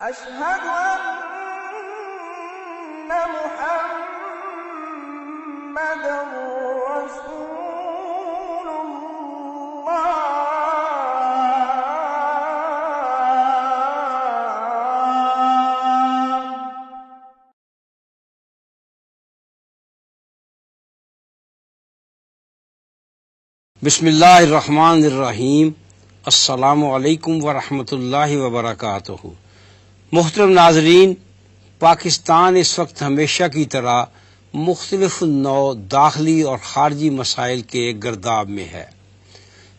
أشهد أن محمد رسول الله. بسم اللہ الرحمن الرحیم. السلام علیکم ورحمۃ اللہ وبرکاتہ. محترم ناظرین، پاکستان اس وقت ہمیشہ کی طرح مختلف نوع داخلی اور خارجی مسائل کے گرداب میں ہے.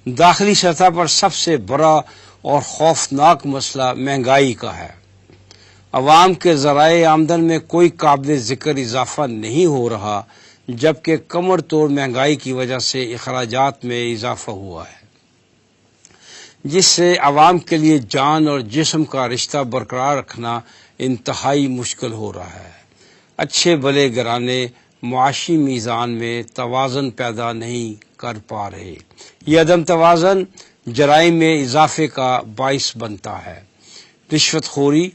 داخلی سطح پر سب سے بڑا اور خوفناک مسئلہ مہنگائی کا ہے. عوام کے ذرائع آمدن میں کوئی قابل ذکر اضافہ نہیں ہو رہا، جبکہ کمر توڑ مہنگائی کی وجہ سے اخراجات میں اضافہ ہوا ہے، جس سے عوام کے لیے جان اور جسم کا رشتہ برقرار رکھنا انتہائی مشکل ہو رہا ہے. اچھے بھلے گھرانے معاشی میزان میں توازن پیدا نہیں کر پا رہے. یہ عدم توازن جرائم میں اضافے کا باعث بنتا ہے. رشوت خوری،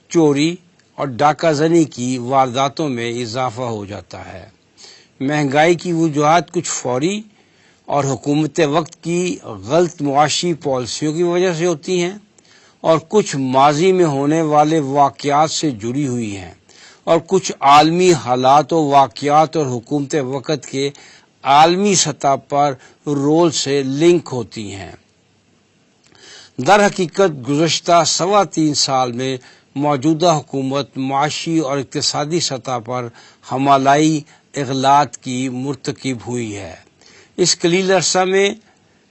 چوری اور ڈاکہ زنی کی وارداتوں میں اضافہ ہو جاتا ہے. مہنگائی کی وجوہات کچھ فوری اور حکومت وقت کی غلط معاشی پالیسیوں کی وجہ سے ہوتی ہیں، اور کچھ ماضی میں ہونے والے واقعات سے جڑی ہوئی ہیں، اور کچھ عالمی حالات و واقعات اور حکومت وقت کے عالمی سطح پر رول سے لنک ہوتی ہیں. در حقیقت گزشتہ 3.25 سال میں موجودہ حکومت معاشی اور اقتصادی سطح پر حمالائی اغلاط کی مرتکب ہوئی ہے. اس قلیل عرصہ میں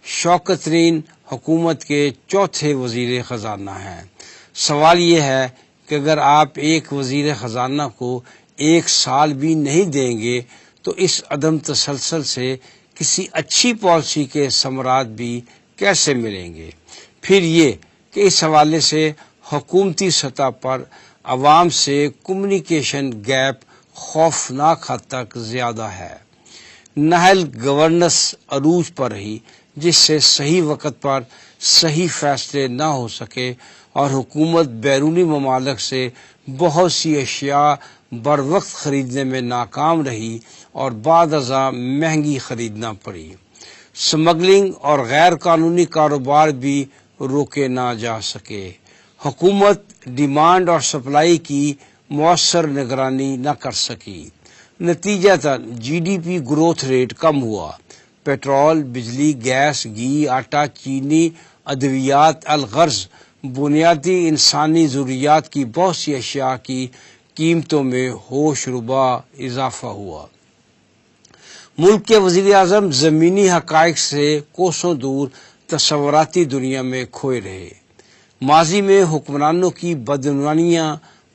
شوکت ترین حکومت کے چوتھے وزیر خزانہ ہیں. سوال یہ ہے کہ اگر آپ ایک وزیر خزانہ کو 1 سال بھی نہیں دیں گے تو اس عدم تسلسل سے کسی اچھی پالیسی کے ثمرات بھی کیسے ملیں گے؟ پھر یہ کہ اس حوالے سے حکومتی سطح پر عوام سے کمیونیکیشن گیپ خوفناک حد تک زیادہ ہے. نااہل گورننس عروج پر رہی، جس سے صحیح وقت پر صحیح فیصلے نہ ہو سکے، اور حکومت بیرونی ممالک سے بہت سی اشیاء بر وقت خریدنے میں ناکام رہی اور بعد ازاں مہنگی خریدنا پڑی. سمگلنگ اور غیر قانونی کاروبار بھی روکے نہ جا سکے. حکومت ڈیمانڈ اور سپلائی کی مؤثر نگرانی نہ کر سکی. نتیجتاً GDP گروتھ ریٹ کم ہوا. پیٹرول، بجلی، گیس، گھی، آٹا، چینی، ادویات، الغرض بنیادی انسانی ضروریات کی بہت سی اشیاء کی قیمتوں میں ہوش ربا اضافہ ہوا. ملک کے وزیر اعظم زمینی حقائق سے کوسوں دور تصوراتی دنیا میں کھوئے رہے. ماضی میں حکمرانوں کی بدعنوانیاں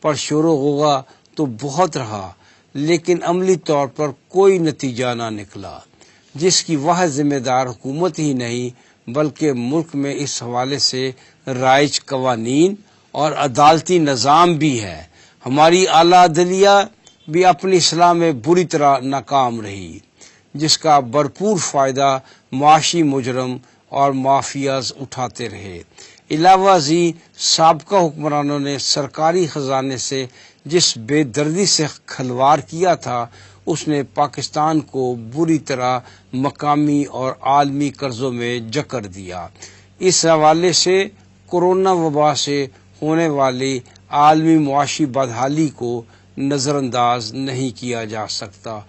پر شور و غوغا تو بہت رہا، لیکن عملی طور پر کوئی نتیجہ نہ نکلا، جس کی واحد ذمہ دار حکومت ہی نہیں بلکہ ملک میں اس حوالے سے رائج قوانین اور عدالتی نظام بھی ہے. ہماری اعلیٰ عدلیہ بھی اپنی اصلاح میں بری طرح ناکام رہی، جس کا بھرپور فائدہ معاشی مجرم اور مافیاز اٹھاتے رہے. علاوہ ازیں سابقہ حکمرانوں نے سرکاری خزانے سے جس بے دردی سے کھلواڑ کیا تھا، اس نے پاکستان کو بری طرح مقامی اور عالمی قرضوں میں جکڑ دیا. اس حوالے سے کورونا وبا سے ہونے والی عالمی معاشی بدحالی کو نظر انداز نہیں کیا جا سکتا.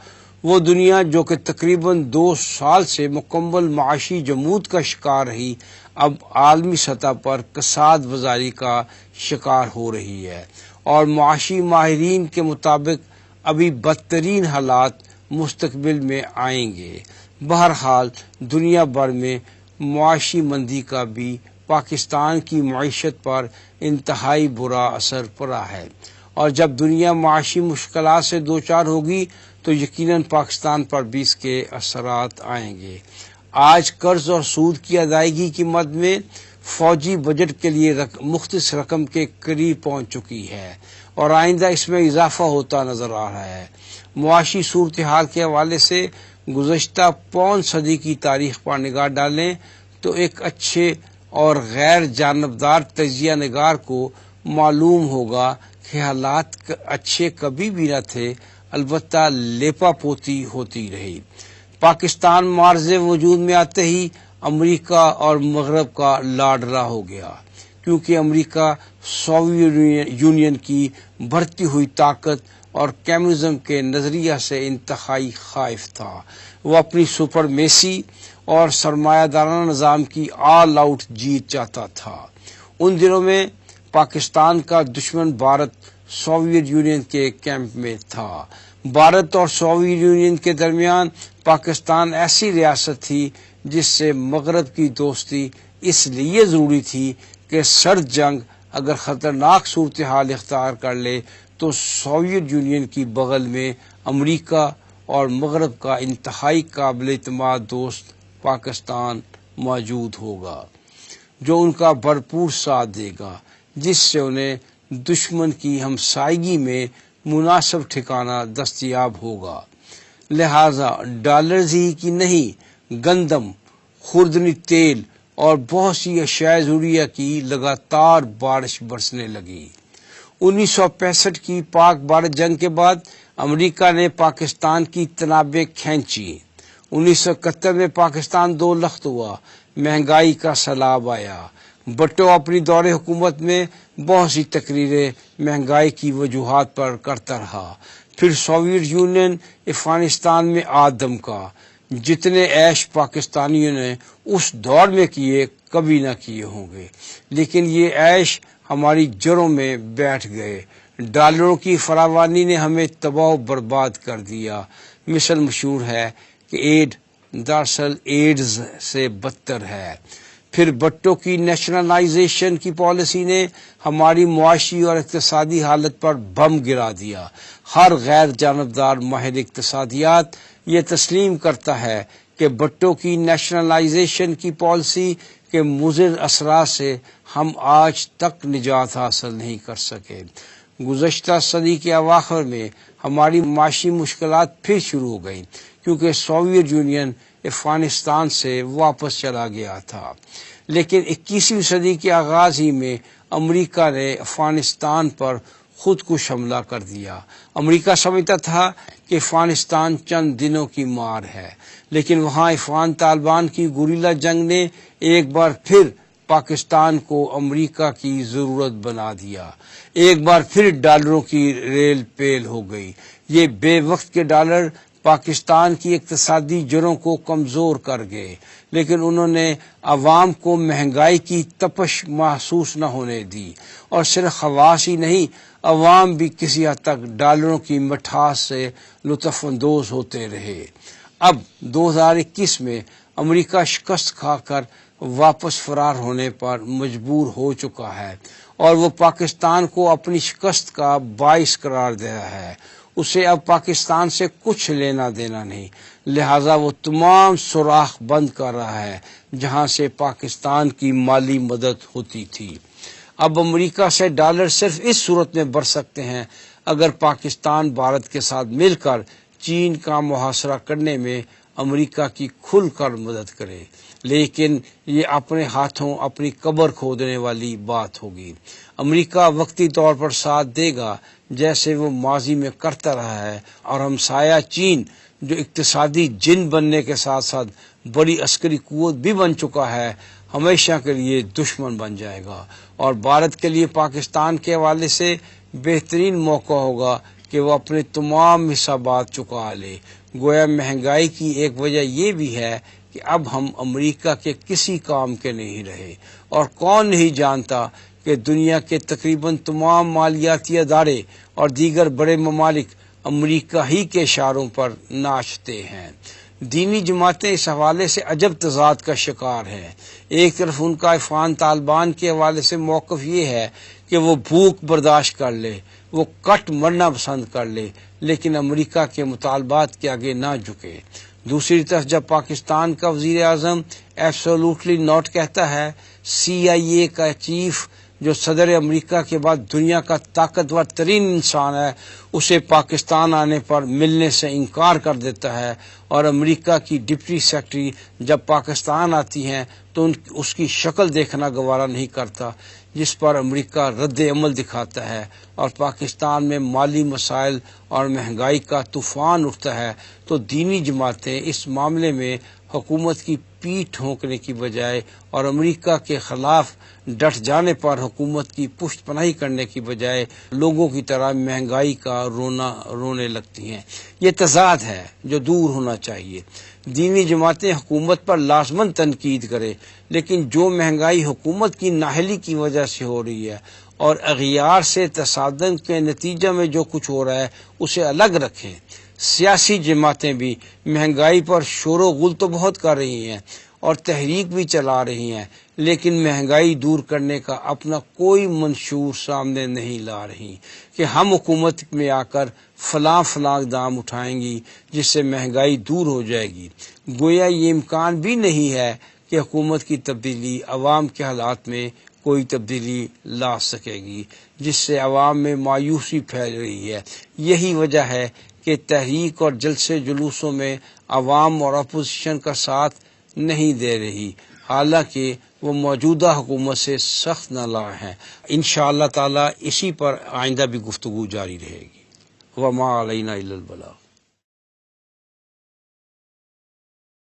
وہ دنیا جو کہ تقریباً 2 سال سے مکمل معاشی جمود کا شکار رہی، اب عالمی سطح پر کساد وزاری کا شکار ہو رہی ہے، اور معاشی ماہرین کے مطابق ابھی بدترین حالات مستقبل میں آئیں گے. بہرحال دنیا بھر میں معاشی مندی کا بھی پاکستان کی معیشت پر انتہائی برا اثر پڑا ہے، اور جب دنیا معاشی مشکلات سے دوچار ہوگی تو یقیناً پاکستان پر بھی اس کے اثرات آئیں گے. آج قرض اور سود کی ادائیگی کی مد میں فوجی بجٹ کے لیے مختص رقم کے قریب پہنچ چکی ہے، اور آئندہ اس میں اضافہ ہوتا نظر آ رہا ہے. معاشی صورتحال کے حوالے سے گزشتہ پون صدی کی تاریخ پر نگاہ ڈالیں تو ایک اچھے اور غیر جانبدار تجزیہ نگار کو معلوم ہوگا کہ حالات اچھے کبھی بھی نہ تھے، البتہ لیپا پوتی ہوتی رہی۔ پاکستان معرض وجود میں آتے ہی امریکہ اور مغرب کا لاڈلا ہو گیا، کیونکہ امریکہ سوویت یونین کی بڑھتی ہوئی طاقت اور کمیونزم کے نظریہ سے انتہائی خائف تھا۔ وہ اپنی سپرمیسی اور سرمایہ دارانہ نظام کی آل آؤٹ جیت چاہتا تھا۔ ان دنوں میں پاکستان کا دشمن بھارت سوویت یونین کے کیمپ میں تھا۔ بھارت اور سوویت یونین کے درمیان پاکستان ایسی ریاست تھی جس سے مغرب کی دوستی اس لیے ضروری تھی کہ سرد جنگ اگر خطرناک صورتحال اختیار کر لے تو سوویت یونین کی بغل میں امریکہ اور مغرب کا انتہائی قابل اعتماد دوست پاکستان موجود ہوگا، جو ان کا بھرپور ساتھ دے گا، جس سے انہیں دشمن کی ہمسائیگی میں مناسب ٹھکانہ دستیاب ہوگا۔ لہذا ڈالرز ہی کی نہیں، گندم، خوردنی تیل اور بہت سی اشیاء ضروریہ کی لگاتار بارش برسنے لگی۔ 1965 کی پاک بھارت جنگ کے بعد امریکہ نے پاکستان کی تنابیں کھینچی۔ 1971 میں پاکستان دو لخت ہوا، مہنگائی کا سیلاب آیا۔ بھٹو اپنی دور حکومت میں بہت سی تقریریں مہنگائی کی وجوہات پر کرتا رہا۔ پھر سوویت یونین افغانستان میں آدم کا۔ جتنے عیش پاکستانیوں نے اس دور میں کیے کبھی نہ کیے ہوں گے، لیکن یہ عیش ہماری جڑوں میں بیٹھ گئے۔ ڈالروں کی فراوانی نے ہمیں تباہ و برباد کر دیا۔ مثل مشہور ہے کہ ایڈ دراصل ایڈز سے بدتر ہے۔ پھر بھٹو کی نیشنلائزیشن کی پالیسی نے ہماری معاشی اور اقتصادی حالت پر بم گرا دیا۔ ہر غیر جانبدار ماہر اقتصادیات یہ تسلیم کرتا ہے کہ بھٹو کی نیشنلائزیشن کی پالیسی کے مضر اثرات سے ہم آج تک نجات حاصل نہیں کر سکے۔ گزشتہ صدی کے اواخر میں ہماری معاشی مشکلات پھر شروع ہو گئیں، کیونکہ سوویت یونین افغانستان سے واپس چلا گیا تھا۔ لیکن 21ویں صدی کے آغاز ہی میں امریکہ نے افغانستان پر خودکش حملہ کر دیا۔ امریکہ سمجھتا تھا کہ افغانستان چند دنوں کی مار ہے، لیکن وہاں افغان طالبان کی گوریلا جنگ نے ایک بار پھر پاکستان کو امریکہ کی ضرورت بنا دیا۔ ایک بار پھر ڈالروں کی ریل پیل ہو گئی۔ یہ بے وقت کے ڈالر پاکستان کی اقتصادی جڑوں کو کمزور کر گئے، لیکن انہوں نے عوام کو مہنگائی کی تپش محسوس نہ ہونے دی، اور صرف خواص ہی نہیں، عوام بھی کسی حد تک ڈالروں کی مٹھاس سے لطف اندوز ہوتے رہے۔ اب 2021 میں امریکہ شکست کھا کر واپس فرار ہونے پر مجبور ہو چکا ہے، اور وہ پاکستان کو اپنی شکست کا باعث قرار دے رہا ہے۔ اسے اب پاکستان سے کچھ لینا دینا نہیں، لہذا وہ تمام سوراخ بند کر رہا ہے جہاں سے پاکستان کی مالی مدد ہوتی تھی۔ اب امریکہ سے ڈالر صرف اس صورت میں بڑھ سکتے ہیں اگر پاکستان بھارت کے ساتھ مل کر چین کا محاصرہ کرنے میں امریکہ کی کھل کر مدد کرے، لیکن یہ اپنے ہاتھوں اپنی قبر کھودنے والی بات ہوگی۔ امریکہ وقتی طور پر ساتھ دے گا جیسے وہ ماضی میں کرتا رہا ہے، اور ہمسایہ چین جو اقتصادی جن بننے کے ساتھ ساتھ بڑی عسکری قوت بھی بن چکا ہے، ہمیشہ کے لیے دشمن بن جائے گا، اور بھارت کے لیے پاکستان کے حوالے سے بہترین موقع ہوگا کہ وہ اپنے تمام حسابات چکا لے۔ گویا مہنگائی کی ایک وجہ یہ بھی ہے کہ اب ہم امریکہ کے کسی کام کے نہیں رہے، اور کون نہیں جانتا کہ دنیا کے تقریباً تمام مالیاتی ادارے اور دیگر بڑے ممالک امریکہ ہی کے اشاروں پر ناچتے ہیں۔ دینی جماعتیں اس حوالے سے عجب تضاد کا شکار ہیں۔ ایک طرف ان کا افغان طالبان کے حوالے سے موقف یہ ہے کہ وہ بھوک برداشت کر لے، وہ کٹ مرنا پسند کر لے، لیکن امریکہ کے مطالبات کے آگے نہ جھکے۔ دوسری طرف جب پاکستان کا وزیر اعظم ایبسولوٹلی ناٹ کہتا ہے، CIA کا چیف جو صدر امریکہ کے بعد دنیا کا طاقتور ترین انسان ہے، اسے پاکستان آنے پر ملنے سے انکار کر دیتا ہے، اور امریکہ کی ڈپٹی سیکرٹری جب پاکستان آتی ہیں تو اس کی شکل دیکھنا گوارا نہیں کرتا، جس پر امریکہ رد عمل دکھاتا ہے اور پاکستان میں مالی مسائل اور مہنگائی کا طوفان اٹھتا ہے، تو دینی جماعتیں اس معاملے میں حکومت کی پیٹھ ٹھونکنے کی بجائے اور امریکہ کے خلاف ڈٹ جانے پر حکومت کی پشت پناہی کرنے کی بجائے لوگوں کی طرح مہنگائی کا رونے لگتی ہیں۔ یہ تضاد ہے جو دور ہونا چاہیے۔ دینی جماعتیں حکومت پر لازماً تنقید کرے، لیکن جو مہنگائی حکومت کی نااہلی کی وجہ سے ہو رہی ہے اور اغیار سے تصادم کے نتیجہ میں جو کچھ ہو رہا ہے اسے الگ رکھیں۔ سیاسی جماعتیں بھی مہنگائی پر شور و غل تو بہت کر رہی ہیں اور تحریک بھی چلا رہی ہیں، لیکن مہنگائی دور کرنے کا اپنا کوئی منشور سامنے نہیں لا رہی کہ ہم حکومت میں آ کر فلاں اقدام اٹھائیں گی جس سے مہنگائی دور ہو جائے گی۔ گویا یہ امکان بھی نہیں ہے کہ حکومت کی تبدیلی عوام کے حالات میں کوئی تبدیلی لا سکے گی، جس سے عوام میں مایوسی پھیل رہی ہے۔ یہی وجہ ہے کہ تحریک اور جلسے جلوسوں میں عوام اور اپوزیشن کا ساتھ نہیں دے رہی، حالانکہ وہ موجودہ حکومت سے سخت نالاں ہیں۔ انشاءاللہ تعالی اسی پر آئندہ بھی گفتگو جاری رہے گی۔ وما علینا الا البلاغ۔